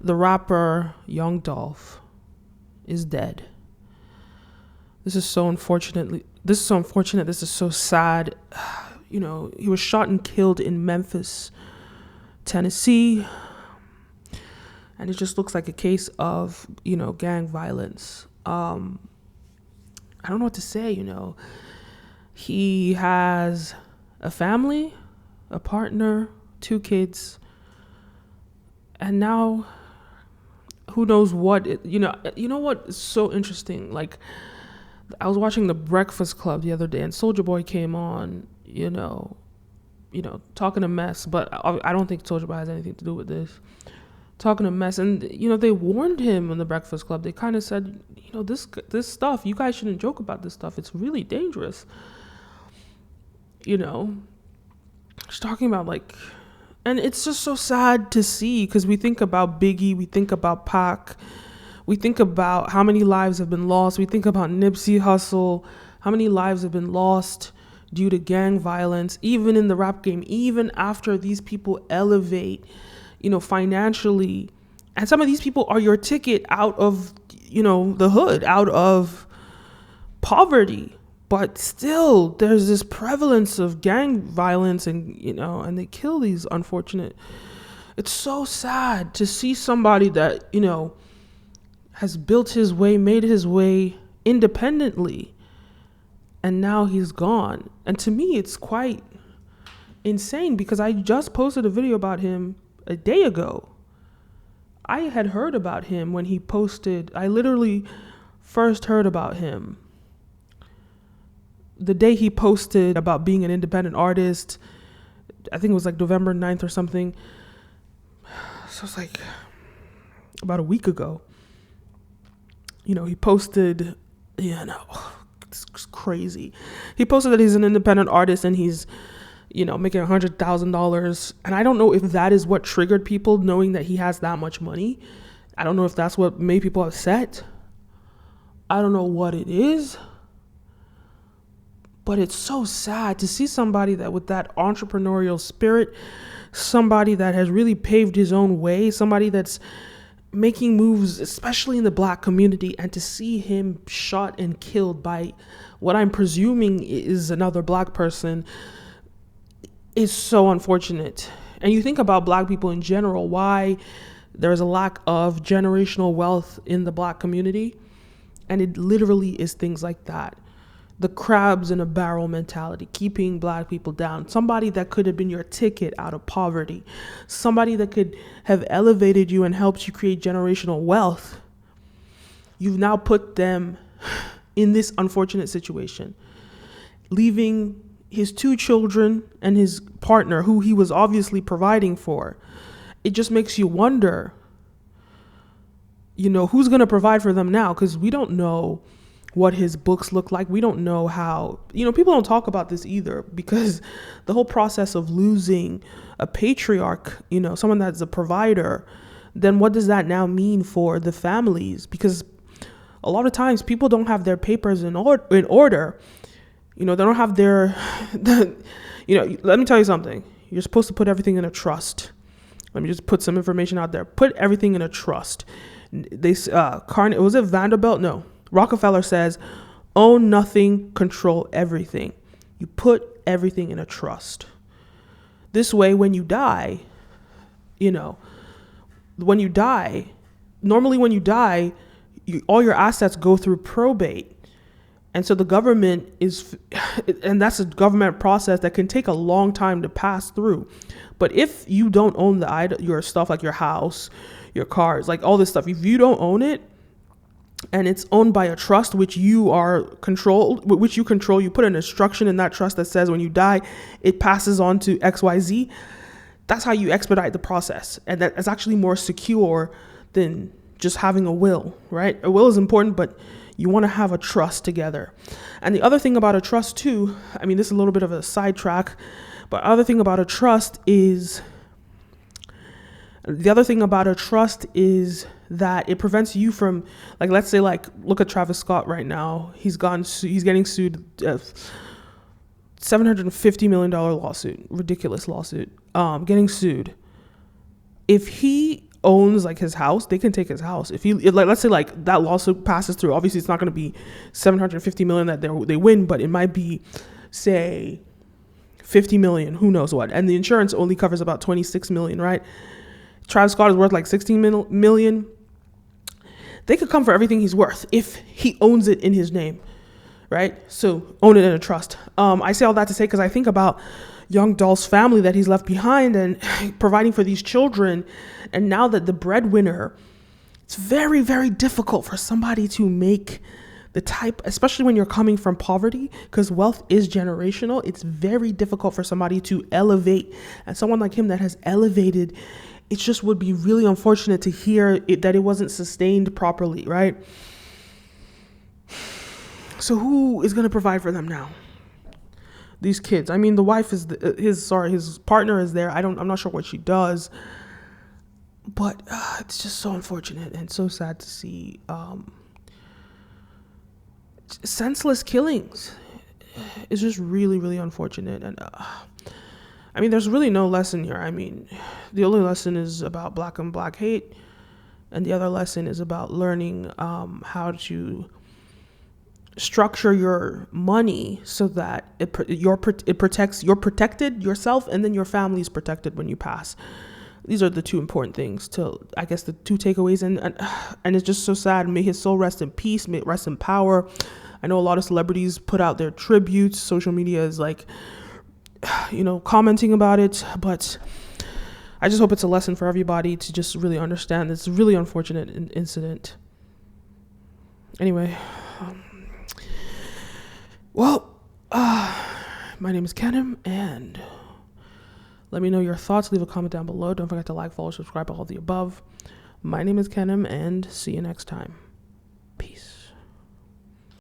The rapper Young Dolph is dead. This is so unfortunate. This is so sad. He was shot and killed in Memphis, Tennessee. And it just looks like a case of, gang violence. I don't know what to say, He has a family, a partner, 2 kids. And now, who knows what, you know what is so interesting? Like, I was watching The Breakfast Club the other day, and Soulja Boy came on, talking a mess, but I don't think Soulja Boy has anything to do with this. Talking a mess, and they warned him on The Breakfast Club. They kind of said, this stuff, you guys shouldn't joke about this stuff. It's really dangerous. Just talking about and it's just so sad to see, because we think about Biggie, we think about Pac, we think about how many lives have been lost. We think about Nipsey Hussle, how many lives have been lost due to gang violence, even in the rap game, even after these people elevate, financially. And some of these people are your ticket out of, the hood, out of poverty. But still, there's this prevalence of gang violence and, and they kill these unfortunate. It's so sad to see somebody that, has built his way, made his way independently, and now he's gone. And to me, it's quite insane, because I just posted a video about him a day ago. I had heard about him when he posted. I literally first heard about him the day he posted about being an independent artist. I think it was November 9th or something. So it's about a week ago. He posted, it's crazy. He posted that he's an independent artist and he's, making $100,000. And I don't know if that is what triggered people, knowing that he has that much money. I don't know if that's what made people upset. I don't know what it is. But it's so sad to see somebody that with that entrepreneurial spirit, somebody that has really paved his own way, somebody that's making moves, especially in the Black community, and to see him shot and killed by what I'm presuming is another Black person is so unfortunate. And you think about Black people in general, why there's a lack of generational wealth in the Black community. And it literally is things like that. The crabs in a barrel mentality, keeping Black people down. Somebody that could have been your ticket out of poverty. Somebody that could have elevated you and helped you create generational wealth. You've now put them in this unfortunate situation, leaving his 2 children and his partner, who he was obviously providing for. It just makes you wonder, who's going to provide for them now? Because we don't know what his books look like. We don't know how, people don't talk about this either, because the whole process of losing a patriarch, someone that's a provider, then what does that now mean for the families? Because a lot of times people don't have their papers in order. They don't have their, let me tell you something. You're supposed to put everything in a trust. Let me just put some information out there. Put everything in a trust. Was it Vanderbilt? No. Rockefeller says, own nothing, control everything. You put everything in a trust. This way, when you die, normally when you die, all your assets go through probate. And so the government and that's a government process that can take a long time to pass through. But if you don't own your stuff, like your house, your cars, like all this stuff, if you don't own it, and it's owned by a trust which you control, you put an instruction in that trust that says when you die, it passes on to XYZ. That's how you expedite the process. And that is actually more secure than just having a will, right? A will is important, but you want to have a trust together. And the other thing about a trust too, this is a little bit of a sidetrack, but other thing about a trust is that it prevents you from, let's say, look at Travis Scott right now. He's getting sued, $750 million lawsuit, ridiculous lawsuit, getting sued. If he owns like his house, they can take his house. If he, like, let's say like that lawsuit passes through, obviously it's not going to be 750 million that they win, but it might be, say, 50 million, who knows what. And the insurance only covers about 26 million, right? Travis Scott is worth like 16 million. They could come for everything he's worth if he owns it in his name, right? So own it in a trust. I say all that to say, because I think about young Dolph's family that he's left behind and providing for these children. And now that the breadwinner, it's very, very difficult for somebody to make the type, especially when you're coming from poverty, because wealth is generational. It's very difficult for somebody to elevate. And someone like him that has elevated, it just would be really unfortunate to hear that it wasn't sustained properly, right? So who is going to provide for them now? These kids. I mean, the wife is his partner is there. I'm not sure what she does, but it's just so unfortunate and so sad to see senseless killings. It's just really, really unfortunate. And I mean, there's really no lesson here. I mean, the only lesson is about black on black hate, and the other lesson is about learning how to structure your money so that you're protected yourself, and then your family is protected when you pass. These are the two important things I guess the two takeaways. And it's just so sad. May his soul rest in peace. May it rest in power. I know a lot of celebrities put out their tributes. Social media is like, commenting about it, but I just hope it's a lesson for everybody to just really understand this really unfortunate incident. Anyway, my name is Kenim, and let me know your thoughts. Leave a comment down below. Don't forget to like, follow, subscribe, all of the above. My name is Kenim, and see you next time.